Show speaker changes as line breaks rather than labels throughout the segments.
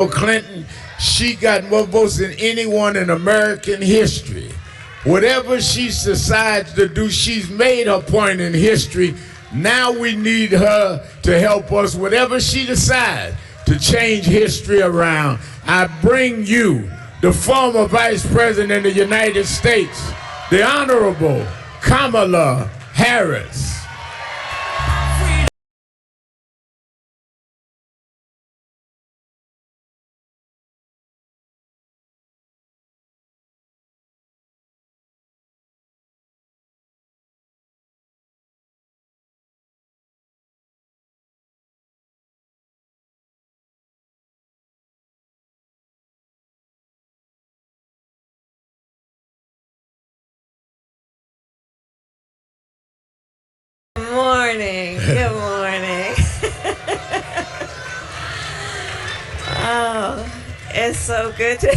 Clinton, she got more votes than anyone in American history. Whatever she decides to do, she's made her point in history. Now we need her to help us, whatever she decides, to change history around. I bring you the former Vice President of the United States, the Honorable Kamala Harris.
Good morning. Good morning. Oh, it's so good to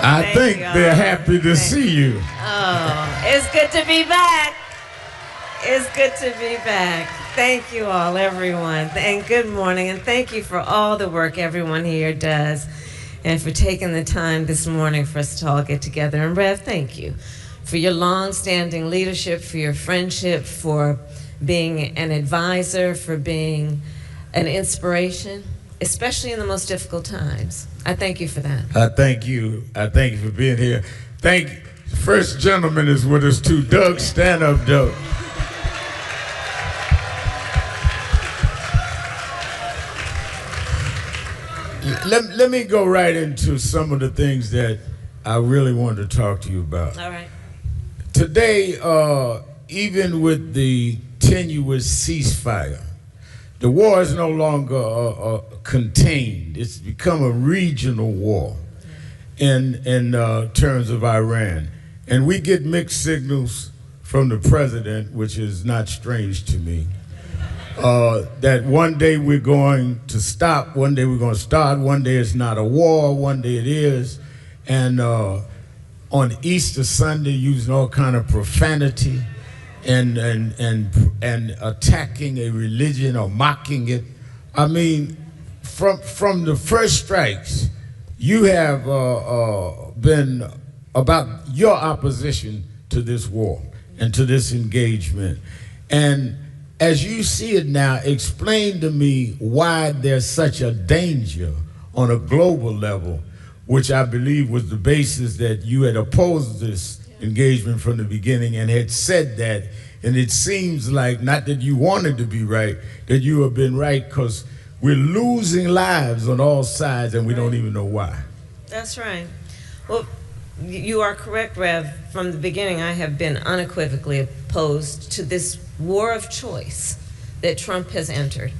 I think they're happy to see you.
Oh, it's good to be back. It's good to be back. Thank you all, everyone. And good morning. And thank you for all the work everyone here does, and for taking the time this morning for us to all get together. And Rev, thank you for your long-standing leadership, for your friendship, for being an advisor, for being an inspiration, especially in the most difficult times. I thank you for that.
I thank you. I thank you for being here. The first gentleman is with us too. Doug, stand up, Doug. Let me go right into some of the things that I really wanted to talk to you about.
All right.
Today, even with the tenuous ceasefire, the war is no longer contained. It's become a regional war in terms of Iran. And we get mixed signals from the president, which is not strange to me. That one day we're going to stop, one day we're going to start, one day it's not a war, one day it is. And on Easter Sunday, using all kind of profanity and attacking a religion or mocking it. I mean, from the first strikes, you have been about your opposition to this war and to this engagement. And as you see it now, explain to me why there's such a danger on a global level, which I believe was the basis that you had opposed this engagement from the beginning and had said that. And it seems like, not that you wanted to be right, that you have been right, because we're losing lives on all sides and we don't even know why.
That's right. Well, you are correct, Rev. From the beginning, I have been unequivocally opposed to this war of choice that Trump has entered.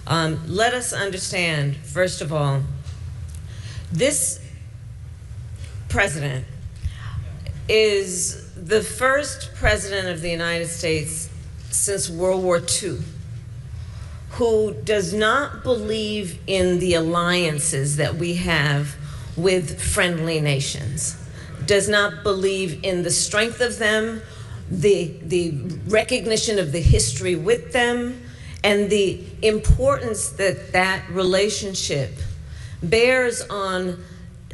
Let us understand, first of all, this president is the first president of the United States since World War II who does not believe in the alliances that we have with friendly nations, does not believe in the strength of them, the recognition of the history with them, and the importance that that relationship bears on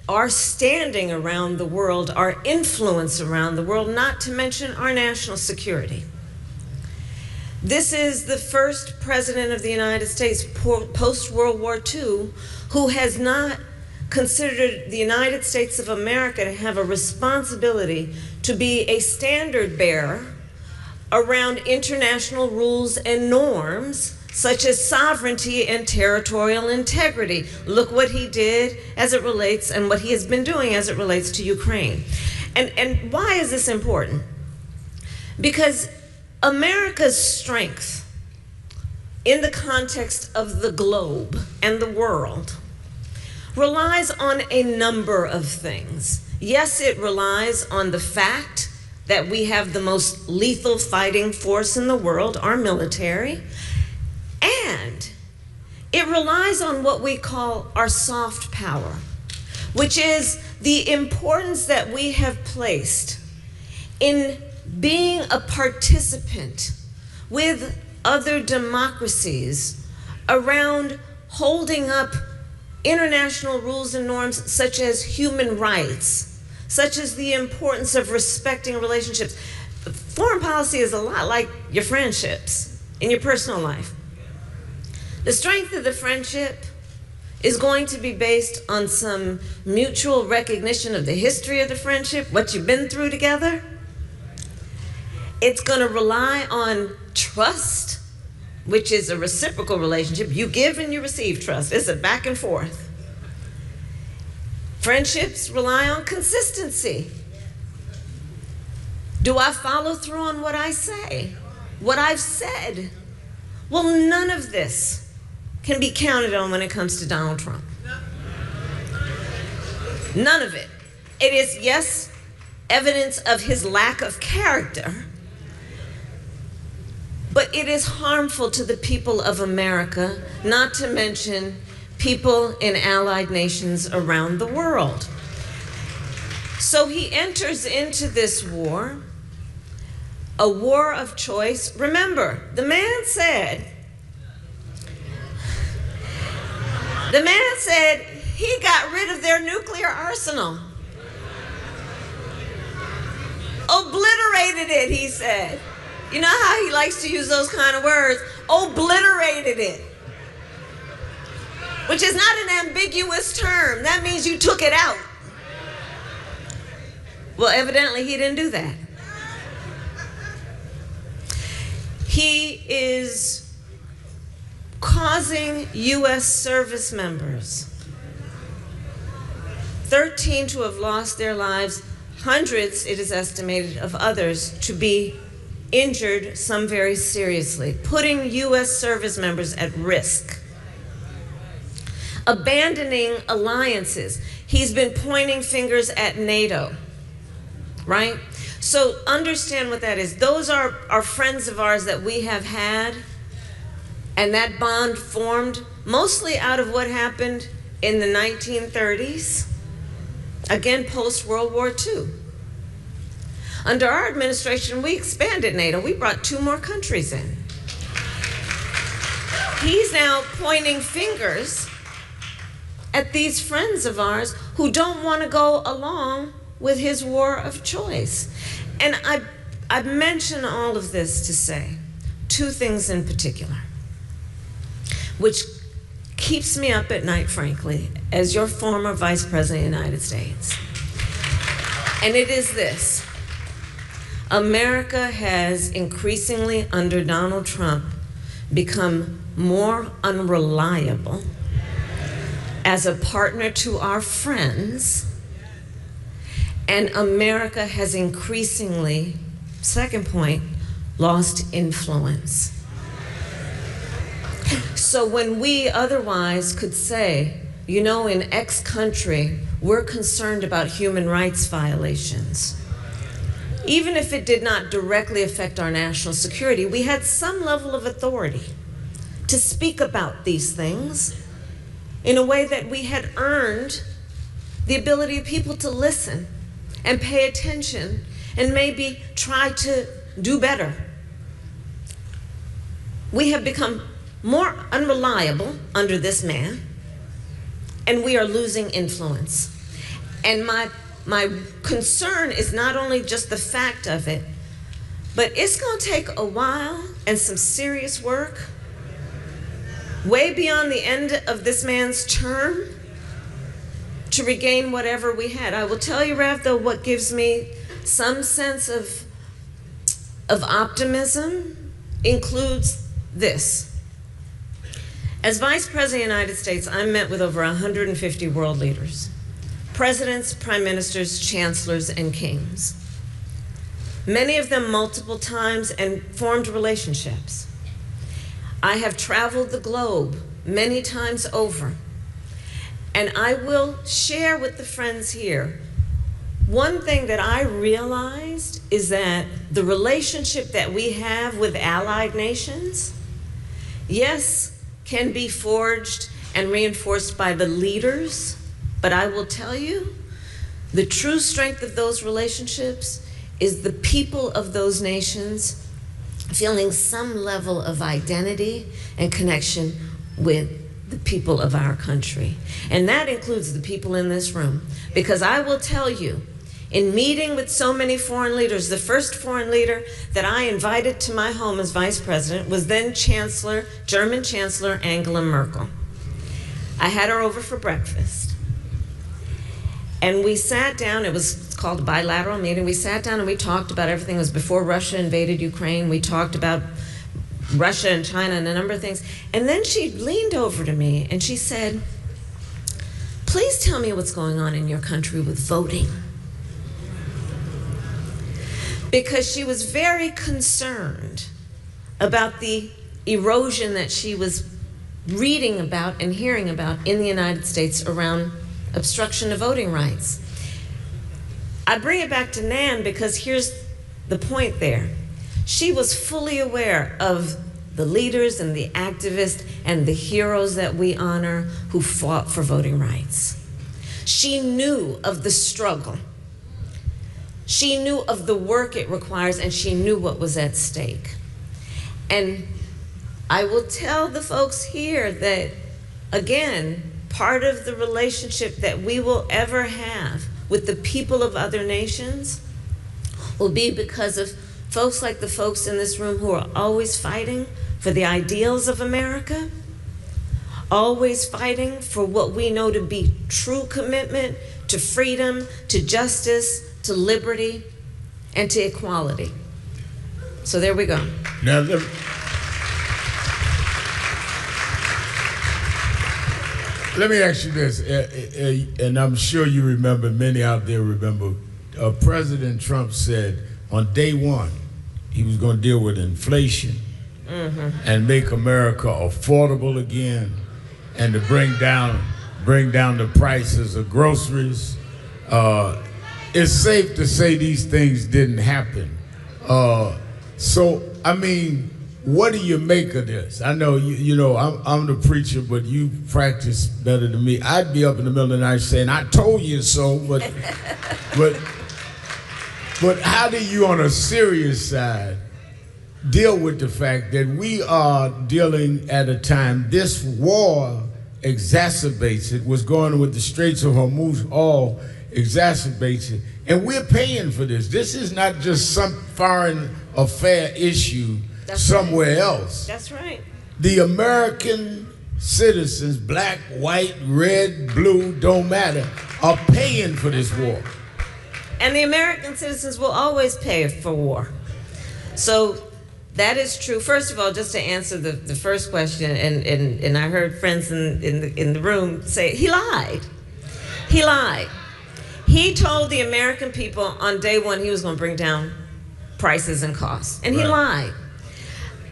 our standing around the world, our influence around the world, not to mention our national security. This is the first president of the United States post-World War II who has not considered the United States of America to have a responsibility to be a standard bearer around international rules and norms such as sovereignty and territorial integrity. Look what he did as it relates, and what he has been doing as it relates to Ukraine. And why is this important? Because America's strength in the context of the globe and the world relies on a number of things. Yes, it relies on the fact that we have the most lethal fighting force in the world, our military, and it relies on what we call our soft power, which is the importance that we have placed in being a participant with other democracies around holding up international rules and norms such as human rights, such as the importance of respecting relationships. Foreign policy is a lot like your friendships in your personal life. The strength of the friendship is going to be based on some mutual recognition of the history of the friendship, what you've been through together. It's going to rely on trust, which is a reciprocal relationship. You give and you receive trust. It's a back and forth. Friendships rely on consistency. Do I follow through on what I say? What I've said? Well, none of this can be counted on when it comes to Donald Trump. None of it. It is, yes, evidence of his lack of character, but it is harmful to the people of America, not to mention people in allied nations around the world. So he enters into this war, a war of choice. Remember, the man said he got rid of their nuclear arsenal. Obliterated it, he said. You know how he likes to use those kind of words? Obliterated it. Which is not an ambiguous term. That means you took it out. Well, evidently he didn't do that. He is causing U.S. service members, 13 to have lost their lives, hundreds, it is estimated, of others to be injured, some very seriously, putting U.S. service members at risk. Abandoning alliances. He's been pointing fingers at NATO, right? So understand what that is. Those are friends of ours that we have had, and that bond formed mostly out of what happened in the 1930s, again, post-World War II. Under our administration, we expanded NATO. We brought 2 more countries in. He's now pointing fingers at these friends of ours who don't want to go along with his war of choice. And I mention all of this to say 2 things in particular, which keeps me up at night, frankly, as your former Vice President of the United States. And it is this. America has increasingly, under Donald Trump, become more unreliable as a partner to our friends, and America has increasingly, second point, lost influence. So when we otherwise could say, you know, in X country, we're concerned about human rights violations, even if it did not directly affect our national security, we had some level of authority to speak about these things in a way that we had earned the ability of people to listen and pay attention and maybe try to do better. We have become more unreliable under this man, and we are losing influence. And my concern is not only just the fact of it, but it's going to take a while and some serious work, way beyond the end of this man's term, to regain whatever we had. I will tell you, Rav, though, what gives me some sense of optimism includes this. As Vice President of the United States, I met with over 150 world leaders, presidents, prime ministers, chancellors, and kings. Many of them multiple times, and formed relationships. I have traveled the globe many times over, and I will share with the friends here, one thing that I realized is that the relationship that we have with allied nations, yes, can be forged and reinforced by the leaders, but I will tell you, the true strength of those relationships is the people of those nations feeling some level of identity and connection with the people of our country. And that includes the people in this room. Because I will tell you, in meeting with so many foreign leaders, the first foreign leader that I invited to my home as vice president was then German Chancellor Angela Merkel. I had her over for breakfast. And we sat down, it was called a bilateral meeting. We sat down and we talked about everything. It was before Russia invaded Ukraine. We talked about Russia and China and a number of things. And then she leaned over to me and she said, please tell me what's going on in your country with voting. Because she was very concerned about the erosion that she was reading about and hearing about in the United States around obstruction of voting rights. I bring it back to Nan because here's the point there. She was fully aware of the leaders and the activists and the heroes that we honor who fought for voting rights. She knew of the struggle. She knew of the work it requires, and she knew what was at stake. And I will tell the folks here that, again, part of the relationship that we will ever have with the people of other nations will be because of folks like the folks in this room who are always fighting for the ideals of America, always fighting for what we know to be true commitment to freedom, to justice, to liberty, and to equality. So there we go.
Now, let me ask you this, and I'm sure you remember, many out there remember, President Trump said on day one he was going to deal with inflation and make America affordable again, and to bring down the prices of groceries. It's safe to say these things didn't happen. So, I mean, what do you make of this? I know, you know, I'm the preacher, but you practice better than me. I'd be up in the middle of the night saying, I told you so, but how do you, on a serious side, deal with the fact that we are dealing at a time, this war exacerbates it, what's going on with the Straits of Hormuz all exacerbates it, and we're paying for this. This is not just some foreign affair issue somewhere else.
That's right.
The American citizens, black, white, red, blue, don't matter, are paying for this war.
And the American citizens will always pay for war. So that is true. First of all, just to answer the first question, and I heard friends in the room say, he lied. He lied. He told the American people on day one he was going to bring down prices and costs, and he lied.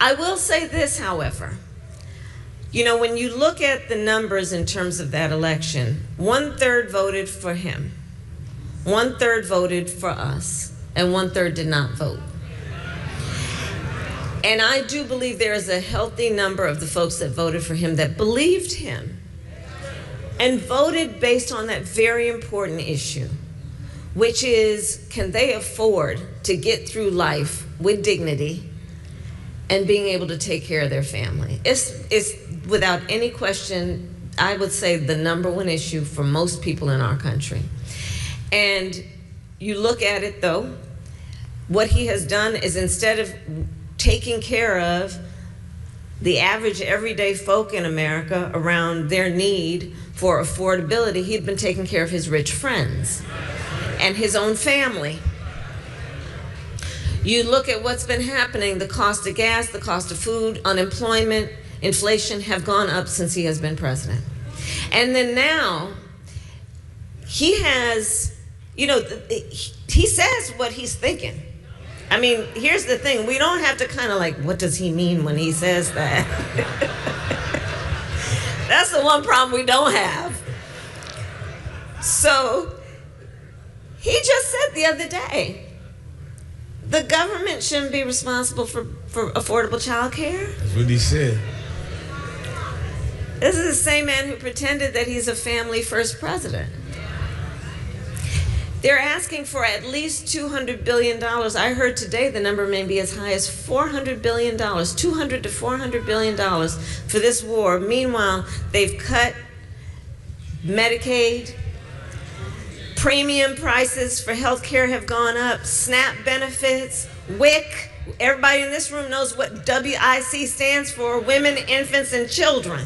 I will say this, however. You know, when you look at the numbers in terms of that election, 1/3 voted for him, 1/3 voted for us, and 1/3 did not vote. And I do believe there is a healthy number of the folks that voted for him that believed him and voted based on that very important issue, which is, can they afford to get through life with dignity and being able to take care of their family? It's without any question, I would say, the number one issue for most people in our country. And you look at it, though, what he has done is, instead of taking care of the average everyday folk in America around their need for affordability, he'd been taking care of his rich friends and his own family. You look at what's been happening, the cost of gas, the cost of food, unemployment, inflation have gone up since he has been president. And then now, he has, you know, he says what he's thinking. I mean, here's the thing, we don't have to kind of like, what does he mean when he says that? That's the one problem we don't have. So, he just said the other day, the government shouldn't be responsible for affordable child care.
That's what he said.
This is the same man who pretended that he's a family first president. They're asking for at least $200 billion. I heard today the number may be as high as $400 billion, $200 to $400 billion for this war. Meanwhile, they've cut Medicaid, premium prices for health care have gone up, SNAP benefits, WIC. Everybody in this room knows what WIC stands for, women, infants, and children.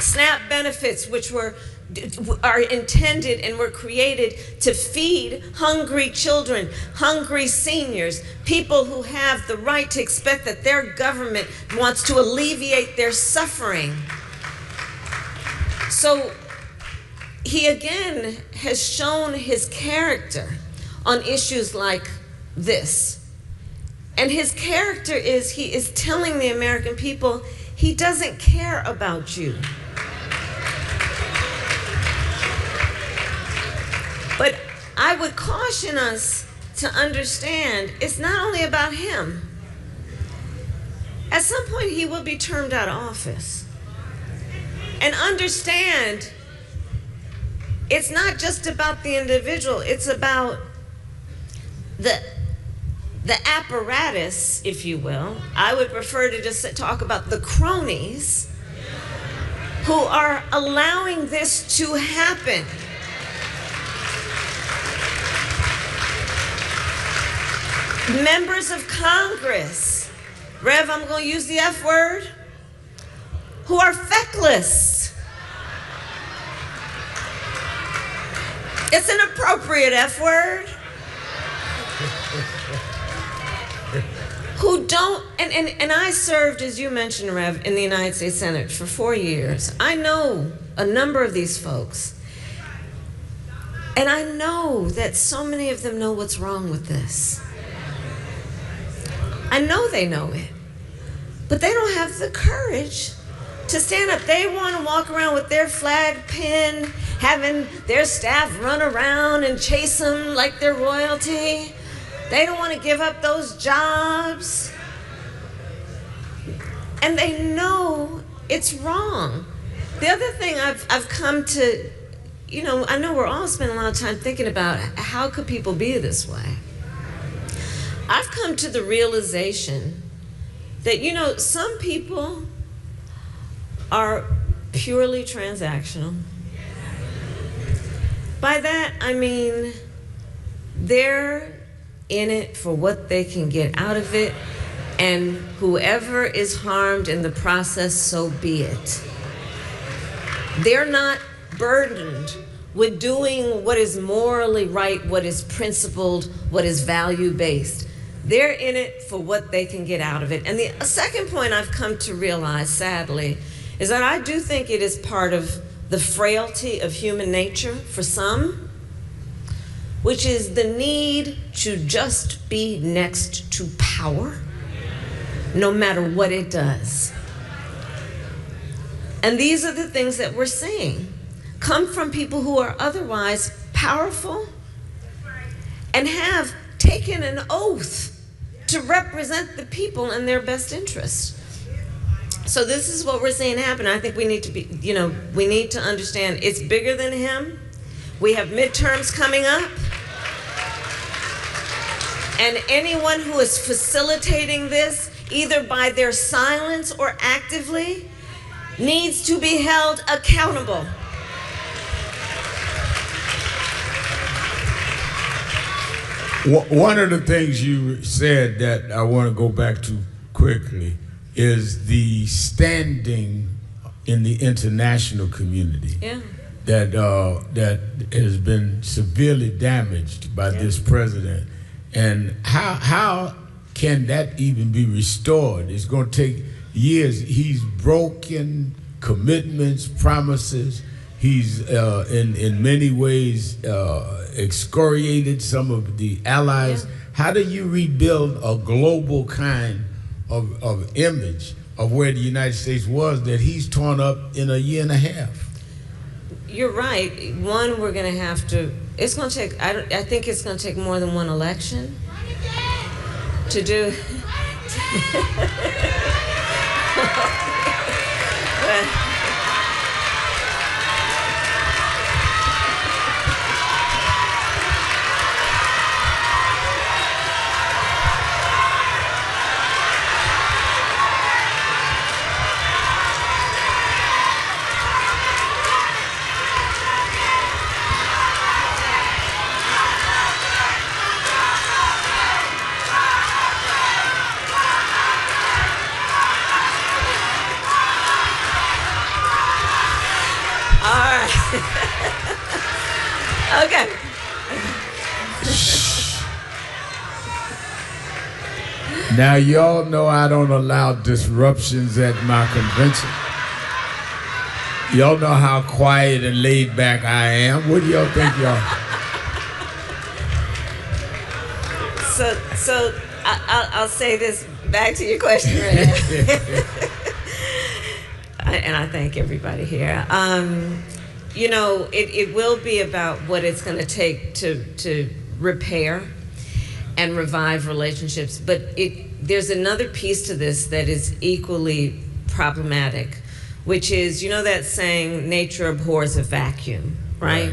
SNAP benefits, which are intended and were created to feed hungry children, hungry seniors, people who have the right to expect that their government wants to alleviate their suffering. So he again has shown his character on issues like this. And his character is he is telling the American people he doesn't care about you. But I would caution us to understand it's not only about him. At some point, he will be termed out of office. And understand, it's not just about the individual, it's about the apparatus, if you will. I would prefer to just talk about the cronies who are allowing this to happen. Members of Congress, Rev, I'm going to use the F word, who are feckless. It's an appropriate F word. Who don't, and I served, as you mentioned, Rev, in the United States Senate for 4 years. I know a number of these folks. And I know that so many of them know what's wrong with this. I know they know it, but they don't have the courage to stand up. They want to walk around with their flag pin, having their staff run around and chase them like they're royalty. They don't want to give up those jobs. And they know it's wrong. The other thing I've come to, I know we're all spending a lot of time thinking about how could people be this way. I've come to the realization that, some people are purely transactional. By that, I mean they're in it for what they can get out of it, and whoever is harmed in the process, so be it. They're not burdened with doing what is morally right, what is principled, what is value-based. They're in it for what they can get out of it. And the second point I've come to realize, sadly, is that I do think it is part of the frailty of human nature for some, which is the need to just be next to power, no matter what it does. And these are the things that we're seeing come from people who are otherwise powerful and have taken an oath to represent the people in their best interest. So this is what we're seeing happen. I think we need to be, we need to understand it's bigger than him. We have midterms coming up. And anyone who is facilitating this, either by their silence or actively, needs to be held accountable.
One of the things you said that I want to go back to quickly is the standing in the international community that has been severely damaged by this president. And how can that even be restored? It's going to take years. He's broken commitments, promises. He's in many ways excoriated some of the allies. Yeah. How do you rebuild a global kind of image of where the United States was that he's torn up in a year and a half?
You're right. One, we're going to have to, it's going to take, I think it's going to take more than one election to do.
Now, y'all know I don't allow disruptions at my convention. Y'all know how quiet and laid back I am. What do y'all think, y'all?
So I'll say this back to your question right now. And I thank everybody here. You know, it will be about what it's going to take to repair and revive relationships, but there's another piece to this that is equally problematic, which is, you know that saying, nature abhors a vacuum, right?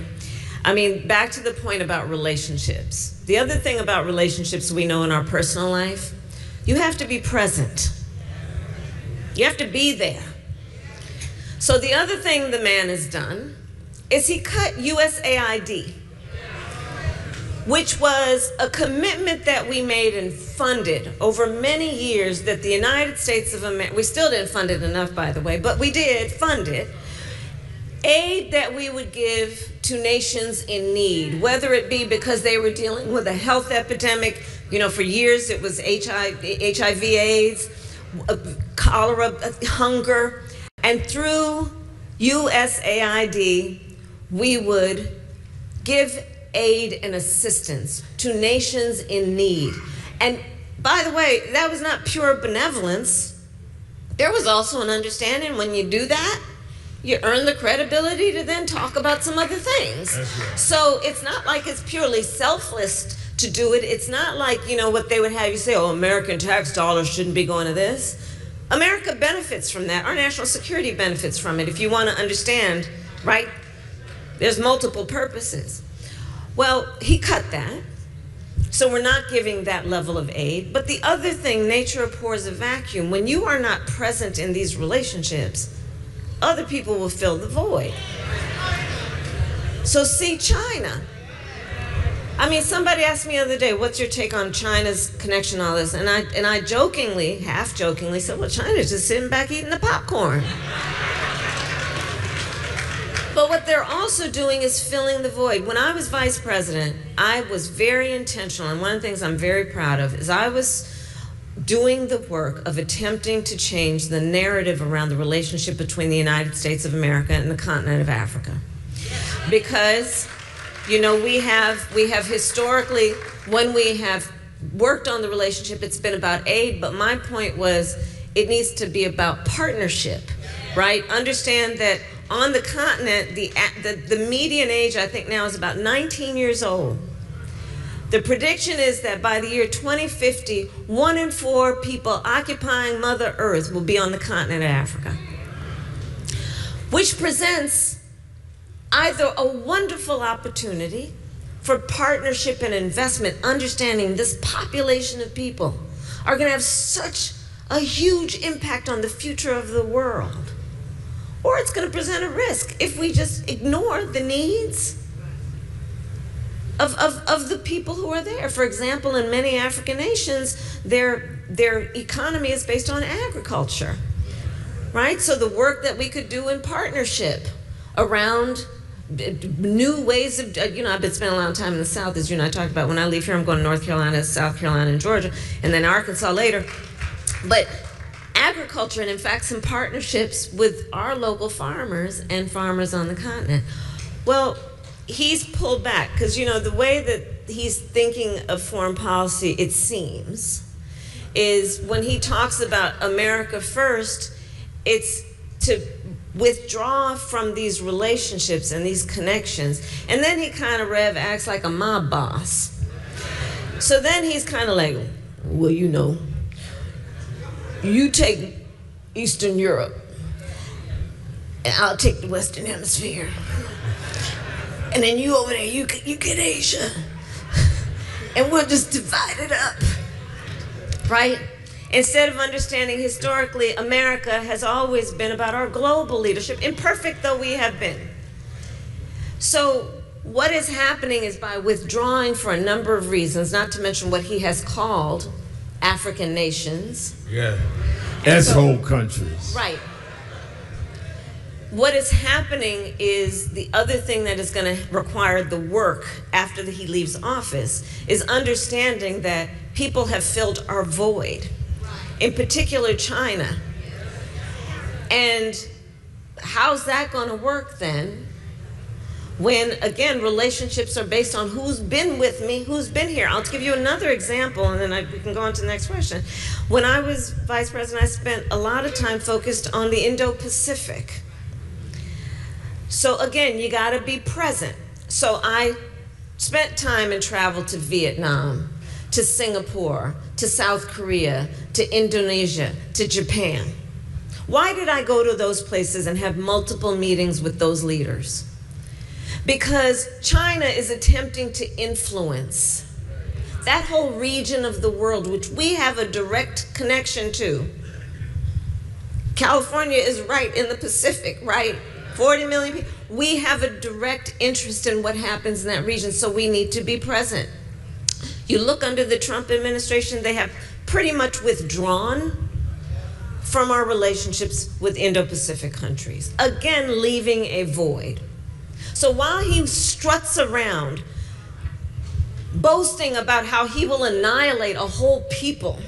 I mean, back to the point about relationships. The other thing about relationships we know in our personal life, you have to be present. You have to be there. So the other thing the man has done is he cut USAID, which was a commitment that we made and funded over many years that the United States of America, we still didn't fund it enough, by the way, but we did fund it, aid that we would give to nations in need, whether it be because they were dealing with a health epidemic. You know, for years it was HIV, AIDS, cholera, hunger, and through USAID, we would give aid and assistance to nations in need. And by the way, that was not pure benevolence. There was also an understanding when you do that, you earn the credibility to then talk about some other things. Right. So it's not like it's purely selfless to do it. It's not like, you know, what they would have you say, oh, American tax dollars shouldn't be going to this. America benefits from that. Our national security benefits from it, if you want to understand, right? There's multiple purposes. Well, he cut that. So we're not giving that level of aid. But the other thing, nature abhors a vacuum. When you are not present in these relationships, other people will fill the void. So see China. I mean, somebody asked me the other day, what's your take on China's connection to all this? And I jokingly, half jokingly said, well, China's just sitting back eating the popcorn. But what they're also doing is filling the void. When I was vice president, I was very intentional, and one of the things I'm very proud of is I was doing the work of attempting to change the narrative around the relationship between the United States of America and the continent of Africa. Because, you know, we have historically, when we have worked on the relationship, it's been about aid, but my point was it needs to be about partnership, right? Understand that on the continent, the median age, I think now, is about 19 years old. The prediction is that by the year 2050, 1 in 4 people occupying Mother Earth will be on the continent of Africa, which presents either a wonderful opportunity for partnership and investment, understanding this population of people are going to have such a huge impact on the future of the world, or it's going to present a risk if we just ignore the needs of the people who are there. For example, in many African nations, their economy is based on agriculture, right? So the work that we could do in partnership around new ways of, you know, I've been spending a lot of time in the South, as you and I talked about. When I leave here, I'm going to North Carolina, South Carolina, and Georgia, and then Arkansas later. But agriculture, and in fact, some partnerships with our local farmers and farmers on the continent. Well, he's pulled back, because, you know, the way that he's thinking of foreign policy, it seems, is when he talks about America first, it's to withdraw from these relationships and these connections. And then he kind of acts like a mob boss. So then he's kind of like, well, you know, you take Eastern Europe, and I'll take the Western Hemisphere. And then you over there, you get Asia. And we'll just divide it up, right? Instead of understanding historically, America has always been about our global leadership, imperfect though we have been. So what is happening is, by withdrawing for a number of reasons, not to mention what he has called African nations.
Yeah, that's whole countries.
Right. What is happening is, the other thing that is going to require the work after he leaves office is understanding that people have filled our void. in particular China. And how's that going to work then when, again, relationships are based on who's been with me, who's been here? I'll give you another example, and then we can go on to the next question. When I was vice president, I spent a lot of time focused on the Indo-Pacific. So again, you got to be present. So I spent time and traveled to Vietnam, to Singapore, to South Korea, to Indonesia, to Japan. Why did I go to those places and have multiple meetings with those leaders? Because China is attempting to influence that whole region of the world, which we have a direct connection to. California is right in the Pacific, right? 40 million people. We have a direct interest in what happens in that region, so we need to be present. You look under the Trump administration, they have pretty much withdrawn from our relationships with Indo-Pacific countries, again, leaving a void. So while he struts around boasting about how he will annihilate a whole people,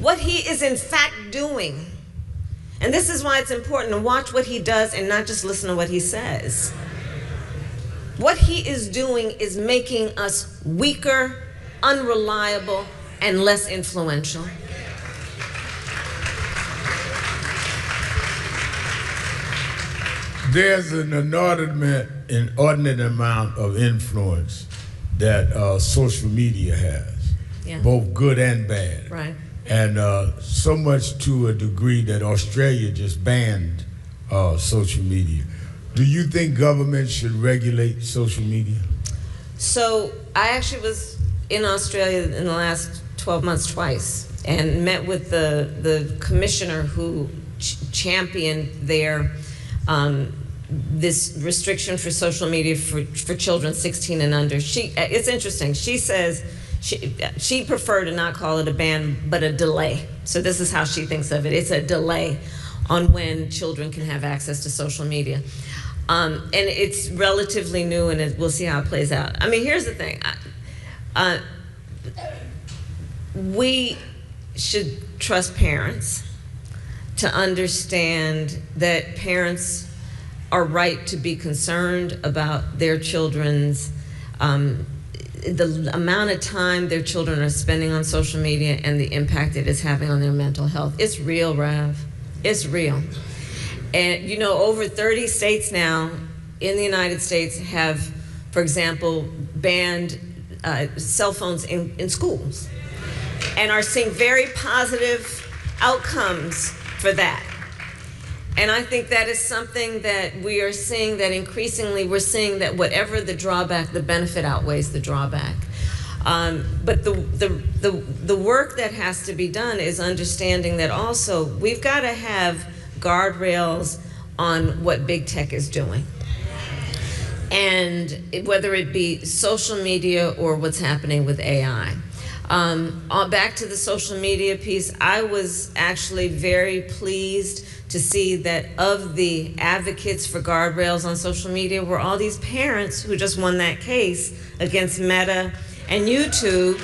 what he is in fact doing, and this is why it's important to watch what he does and not just listen to what he says. What he is doing is making us weaker, unreliable, and less influential.
There's an inordinate amount of influence that social media has,
Yeah.
both good and bad.
Right.
And so much to a degree that Australia just banned social media. Do you think government should regulate social media?
So I actually was in Australia in the last 12 months twice and met with the commissioner who championed their this restriction for social media for children 16 and under. It's interesting. She says she preferred to not call it a ban, but a delay. So this is how she thinks of it. It's a delay on when children can have access to social media. And it's relatively new, and we'll see how it plays out. I mean, here's the thing. We should trust parents to understand that parents are right to be concerned about their children's, the amount of time their children are spending on social media and the impact it is having on their mental health. It's real, Rav. It's real. And you know, over 30 states now in the United States have, for example, banned cell phones in schools and are seeing very positive outcomes for that. And I think that is something that we are seeing, that increasingly we're seeing that whatever the drawback, the benefit outweighs the drawback. But the work that has to be done is understanding that also we've got to have guardrails on what big tech is doing. And whether it be social media or what's happening with AI. Back to the social media piece, I was actually very pleased to see that of the advocates for guardrails on social media were all these parents who just won that case against Meta and YouTube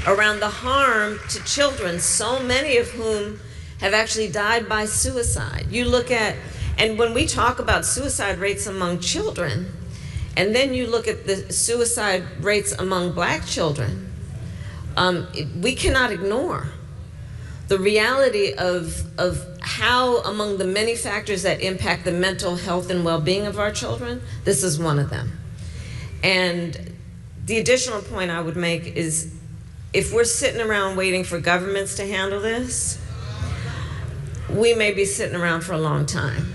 around the harm to children, so many of whom have actually died by suicide. You look at, and when we talk about suicide rates among children, and then you look at the suicide rates among Black children, we cannot ignore the reality of how, among the many factors that impact the mental health and well-being of our children, this is one of them. And the additional point I would make is, if we're sitting around waiting for governments to handle this, we may be sitting around for a long time.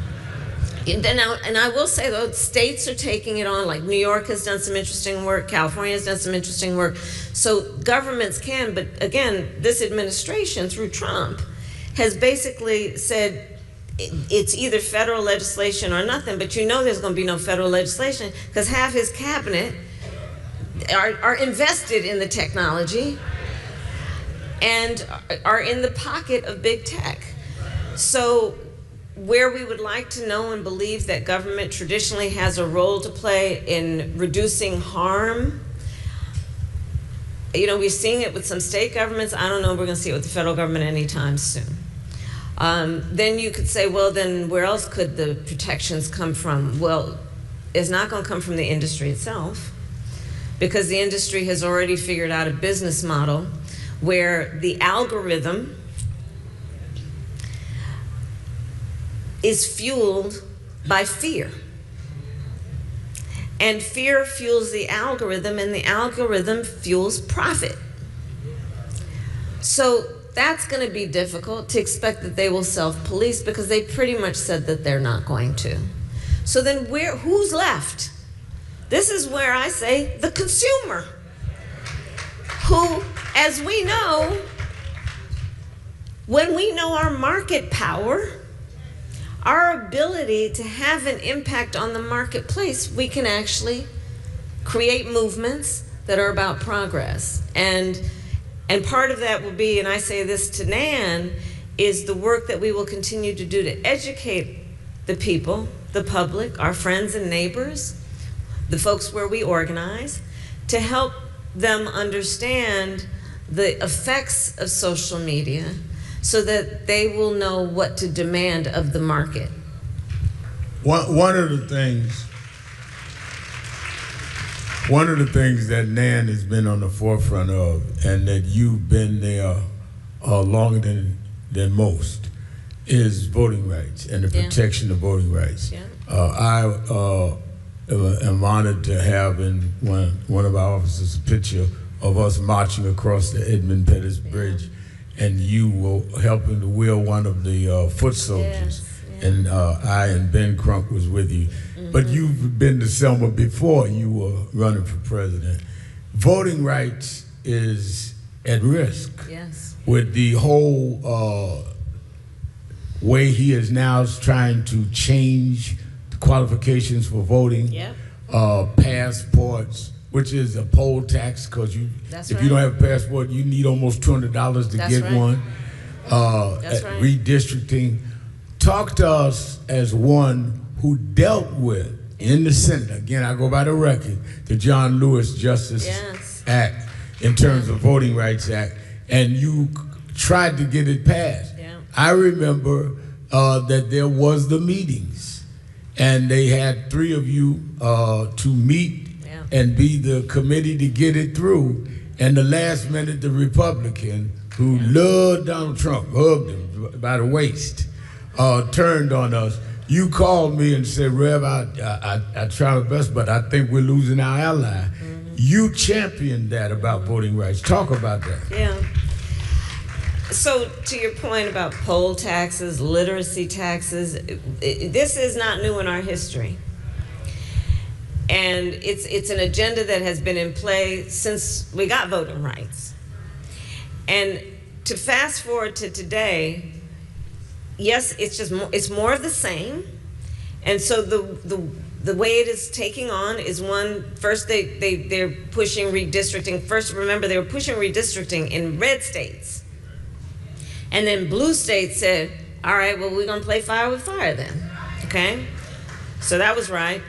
And I will say, though, states are taking it on, like New York has done some interesting work, California has done some interesting work. So governments can, but again, this administration through Trump has basically said it's either federal legislation or nothing, but you know there's going to be no federal legislation because half his cabinet are invested in the technology and are in the pocket of big tech. So where we would like to know and believe that government traditionally has a role to play in reducing harm, You know, we're seeing it with some state governments. I don't know if we're going to see it with the federal government anytime soon. Then you could say, well, then where else could the protections come from? Well, it's not going to come from the industry itself, because the industry has already figured out a business model where the algorithm is fueled by fear. And fear fuels the algorithm, and the algorithm fuels profit. So that's going to be difficult to expect that they will self-police, because they pretty much said that they're not going to. So then who's left? This is where I say the consumer, who, as we know, when we know our market power, our ability to have an impact on the marketplace, we can actually create movements that are about progress. And part of that will be, and I say this to Nan, is the work that we will continue to do to educate the people, the public, our friends and neighbors, the folks where we organize, to help them understand the effects of social media so that they will know what to demand of the market.
One of the things that Nan has been on the forefront of, and that you've been there longer than most, is voting rights and the protection of voting rights.
Yeah.
I am honored to have in one of our offices a picture of us marching across the Edmund Pettus Bridge, and you were helping to wheel one of the foot soldiers.
Yes,
and I and Ben Crump was with you. But you've been to Selma before you were running for president. Voting rights is at risk.
Yes.
With the whole way he is now trying to change the qualifications for voting.
Yep.
Passports, which is a poll tax, because if you don't have a passport, you need almost $200 to get one. Redistricting. Talk to us as one who dealt with, in the Senate, again, I go by the record, the John Lewis Justice Act, in terms of Voting Rights Act, and you tried to get it passed.
Yeah.
I remember that there was the meetings, and they had 3 of you to meet and be the committee to get it through, and the last minute, the Republican, who loved Donald Trump, hugged him by the waist, turned on us. You called me and said, Rev, I try my best, but I think we're losing our ally. You championed that about voting rights. Talk about that.
Yeah. So to your point about poll taxes, literacy taxes, this is not new in our history. And it's an agenda that has been in play since we got voting rights. And to fast forward to today, yes, it's more of the same. And so the way it is taking on is first they're pushing redistricting. First, remember, they were pushing redistricting in red states. And then blue states said, all right, well, we're gonna play fire with fire then, okay? So that was right.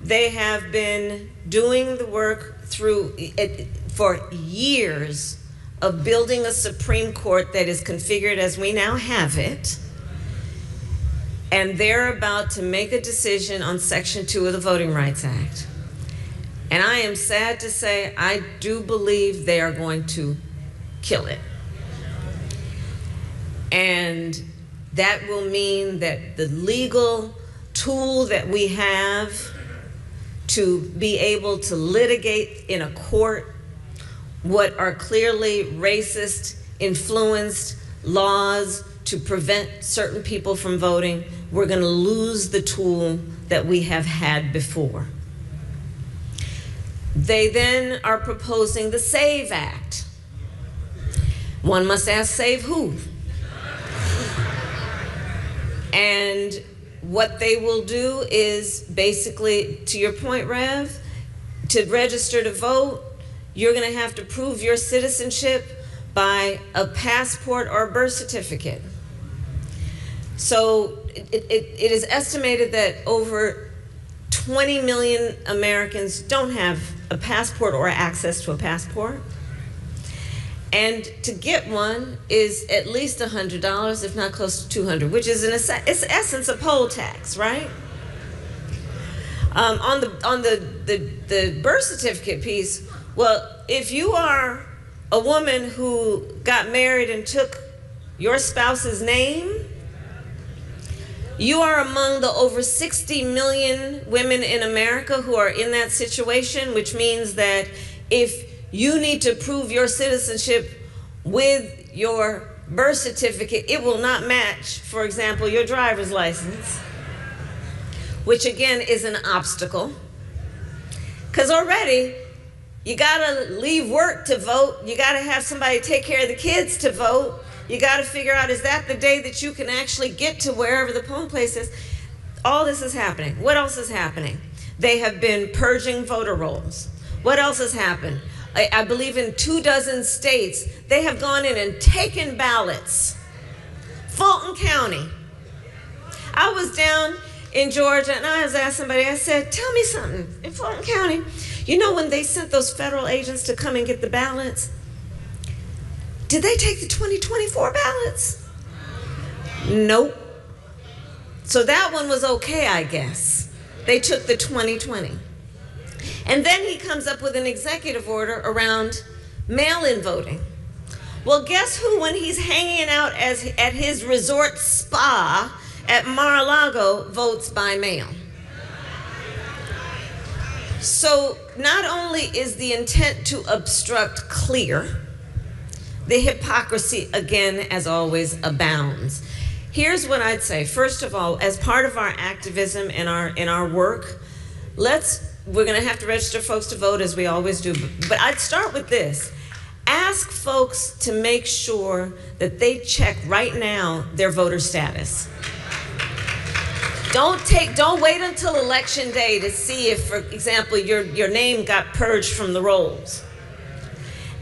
They have been doing the work for years of building a Supreme Court that is configured as we now have it. And they're about to make a decision on Section 2 of the Voting Rights Act. And I am sad to say, I do believe they are going to kill it. And that will mean that the legal tool that we have to be able to litigate in a court what are clearly racist, influenced laws to prevent certain people from voting, we're going to lose the tool that we have had before. They then are proposing the SAVE Act. One must ask, save who? And what they will do is basically, to your point, Rev, to register to vote, you're going to have to prove your citizenship by a passport or a birth certificate. So it is estimated that over 20 million Americans don't have a passport or access to a passport. And to get one is at least $100, if not close to $200, which is it's essence a poll tax, right? On the birth certificate piece, well, if you are a woman who got married and took your spouse's name, you are among the over 60 million women in America who are in that situation, which means that if you need to prove your citizenship with your birth certificate, it will not match, for example, your driver's license, which again is an obstacle. Because already, you gotta leave work to vote, you gotta have somebody take care of the kids to vote, you gotta figure out, is that the day that you can actually get to wherever the polling place is? All this is happening. What else is happening? They have been purging voter rolls. What else has happened? I believe in 24 states, they have gone in and taken ballots. Fulton County. I was down in Georgia and I was asked somebody, I said, tell me something, in Fulton County, you know when they sent those federal agents to come and get the ballots, did they take the 2024 ballots? Nope. So that one was okay, I guess. They took the 2020. And then he comes up with an executive order around mail-in voting. Well, guess who, when he's hanging out at his resort spa at Mar-a-Lago, votes by mail? So not only is the intent to obstruct clear, the hypocrisy, again, as always, abounds. Here's what I'd say. First of all, as part of our activism and our work, we're going to have to register folks to vote, as we always do. But I'd start with this. Ask folks to make sure that they check right now their voter status. Don't wait until election day to see if, for example, your name got purged from the rolls.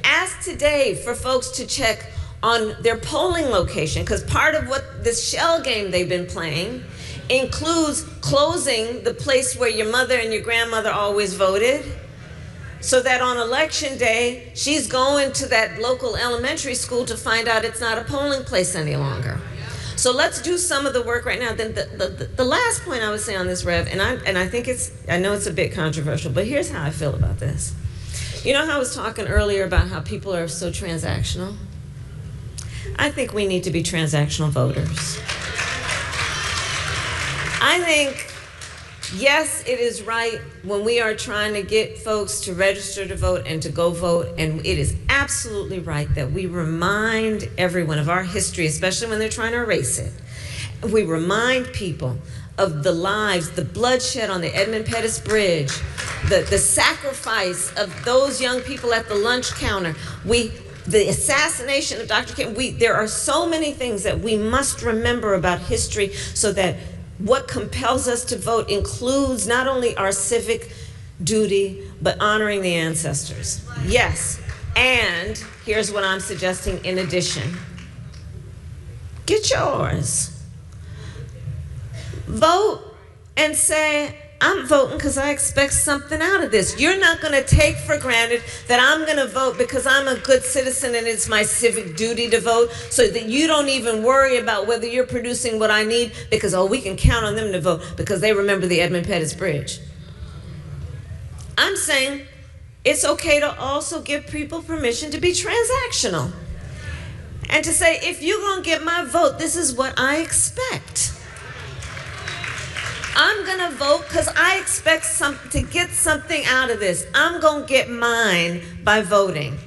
Ask today for folks to check on their polling location, because part of what this shell game they've been playing includes closing the place where your mother and your grandmother always voted, so that on election day, she's going to that local elementary school to find out it's not a polling place any longer. So let's do some of the work right now. Then the last point I would say on this, Rev, and I think I know it's a bit controversial, but here's how I feel about this. You know how I was talking earlier about how people are so transactional? I think we need to be transactional voters. I think, yes, it is right when we are trying to get folks to register to vote and to go vote, and it is absolutely right that we remind everyone of our history, especially when they're trying to erase it. We remind people of the lives, the bloodshed on the Edmund Pettus Bridge, the sacrifice of those young people at the lunch counter, the assassination of Dr. King. There are so many things that we must remember about history, so that what compels us to vote includes not only our civic duty, but honoring the ancestors. Yes, and here's what I'm suggesting in addition. Get yours. Vote and say, I'm voting because I expect something out of this. You're not going to take for granted that I'm going to vote because I'm a good citizen and it's my civic duty to vote, so that you don't even worry about whether you're producing what I need because, oh, we can count on them to vote because they remember the Edmund Pettus Bridge. I'm saying it's okay to also give people permission to be transactional and to say, if you're going to get my vote, this is what I expect. I'm going to vote because I expect to get something out of this. I'm going to get mine by voting.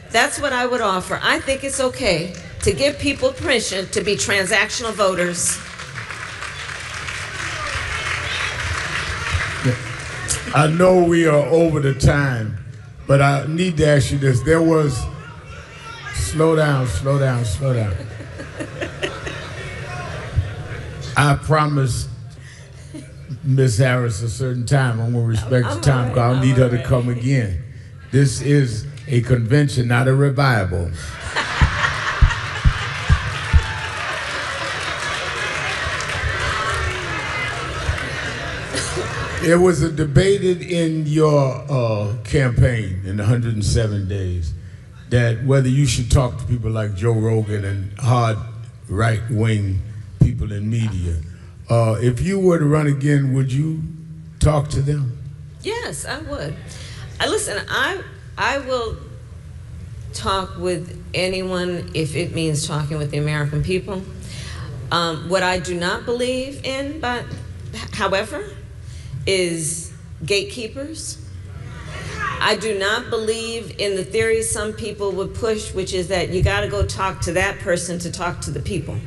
That's what I would offer. I think it's okay to give people permission to be transactional voters.
I know we are over the time, but I need to ask you this. There was, slow down. I promised Ms. Harris a certain time. I'm going to respect the time because I'll need her to come again. This is a convention, not a revival. It was debated in your campaign in 107 days that whether you should talk to people like Joe Rogan and hard right-wing people in media. If you were to run again, would you talk to them?
Yes, I would. Listen, I will talk with anyone if it means talking with the American people. What I do not believe in, but however, is gatekeepers. I do not believe in the theory some people would push, which is that you got to go talk to that person to talk to the people.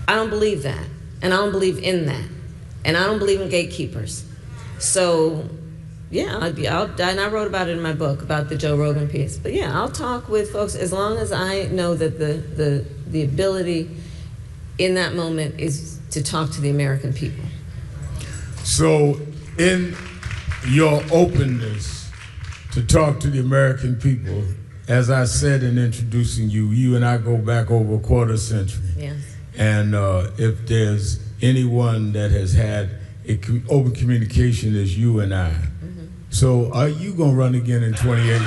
I don't believe that, and I don't believe in that, and I don't believe in gatekeepers. So, yeah, and I wrote about it in my book about the Joe Rogan piece. But yeah, I'll talk with folks as long as I know that the ability in that moment is to talk to the American people.
So, in your openness to talk to the American people, as I said in introducing you, you and I go back over a quarter century.
Yes.
And if there's anyone that has had open communication, is you and I. Mm-hmm. So are you going to run again in 28?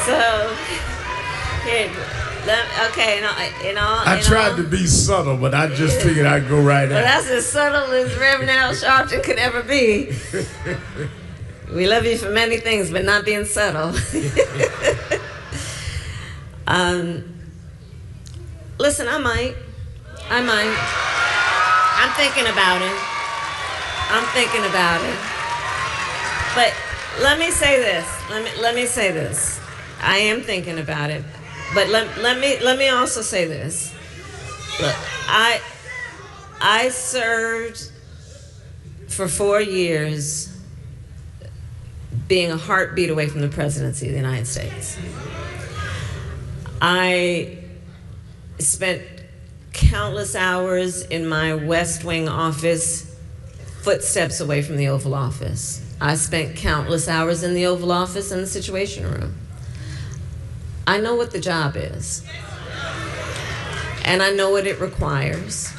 So, here, okay,
I tried to be subtle, but I just figured I'd go right at it.
Well, that's as subtle as Reverend Al Sharpton could ever be. We love you for many things, but not being subtle. Listen, I might. I'm thinking about it. But let me say this. I am thinking about it. But let me also say this. Look, I served for 4 years being a heartbeat away from the presidency of the United States. I spent countless hours in my West Wing office, footsteps away from the Oval Office. I spent countless hours in the Oval Office and the Situation Room. I know what the job is, and I know what it requires.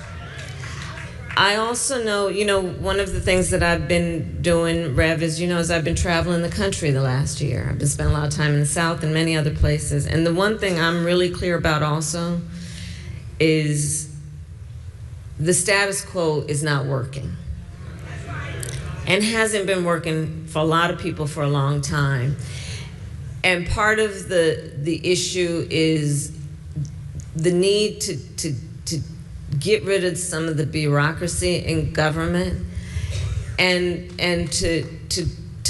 I also know, one of the things that I've been doing, Rev, is I've been traveling the country the last year. I've been spending a lot of time in the South and many other places. And the one thing I'm really clear about also is the status quo is not working. And hasn't been working for a lot of people for a long time. And part of the issue is the need to get rid of some of the bureaucracy in government, and to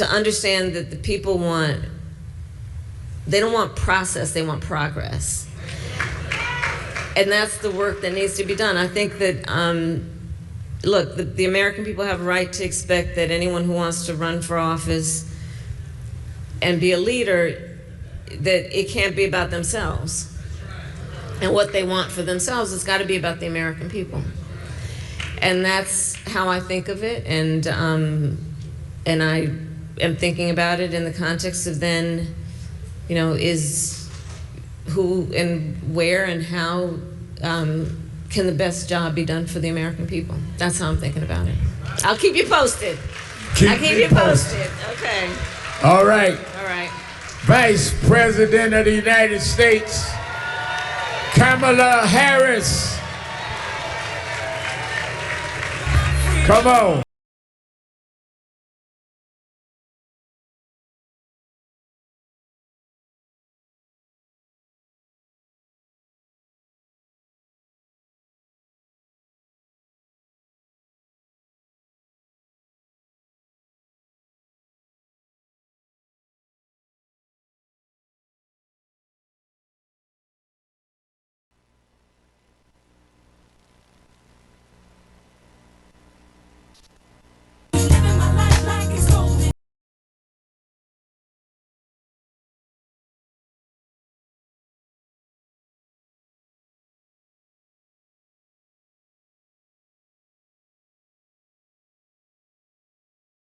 understand that the people they don't want process, they want progress. And that's the work that needs to be done. I think that, look, the American people have a right to expect that anyone who wants to run for office and be a leader, that it can't be about themselves. And what they want for themselves, it's got to be about the American people. And that's how I think of it. And I am thinking about it in the context of then, is who and where and how can the best job be done for the American people. That's how I'm thinking about it. I'll keep you posted. I'll keep you posted. Okay.
All right.
All right.
Vice President of the United States, Kamala Harris. Come on.